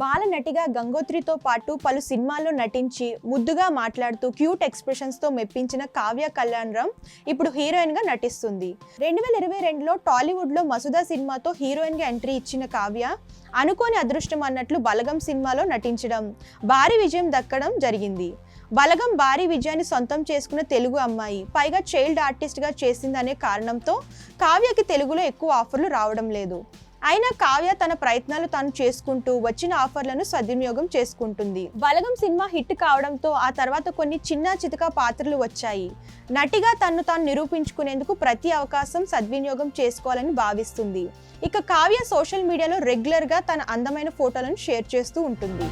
బాల నటిగా గంగోత్రితో పాటు పలు సినిమాల్లో నటించి ముద్దుగా మాట్లాడుతూ క్యూట్ ఎక్స్ప్రెషన్స్తో మెప్పించిన కావ్య కళ్యాణరామ్ ఇప్పుడు హీరోయిన్గా నటిస్తుంది. 2022లో టాలీవుడ్లో మసుదా సినిమాతో హీరోయిన్గా ఎంట్రీ ఇచ్చిన కావ్య అనుకోని అదృష్టం అన్నట్లు బలగం సినిమాలో నటించడం, భారీ విజయం దక్కడం జరిగింది. బలగం భారీ విజయాన్ని సొంతం చేసుకున్న తెలుగు అమ్మాయి, పైగా చైల్డ్ ఆర్టిస్ట్గా చేసిందనే కారణంతో కావ్యకి తెలుగులో ఎక్కువ ఆఫర్లు రావడం లేదు. అయినా కావ్య తన ప్రయత్నాలు తాను చేసుకుంటూ వచ్చిన ఆఫర్లను సద్వినియోగం చేసుకుంటుంది. బలగం సినిమా హిట్ కావడంతో ఆ తర్వాత కొన్ని చిన్న చితకా పాత్రలు వచ్చాయి. నటిగా తన్ను తాను నిరూపించుకునేందుకు ప్రతి అవకాశం సద్వినియోగం చేసుకోవాలని భావిస్తుంది. ఇక కావ్య సోషల్ మీడియాలో రెగ్యులర్గా తన అందమైన ఫోటోలను షేర్ చేస్తూ ఉంటుంది.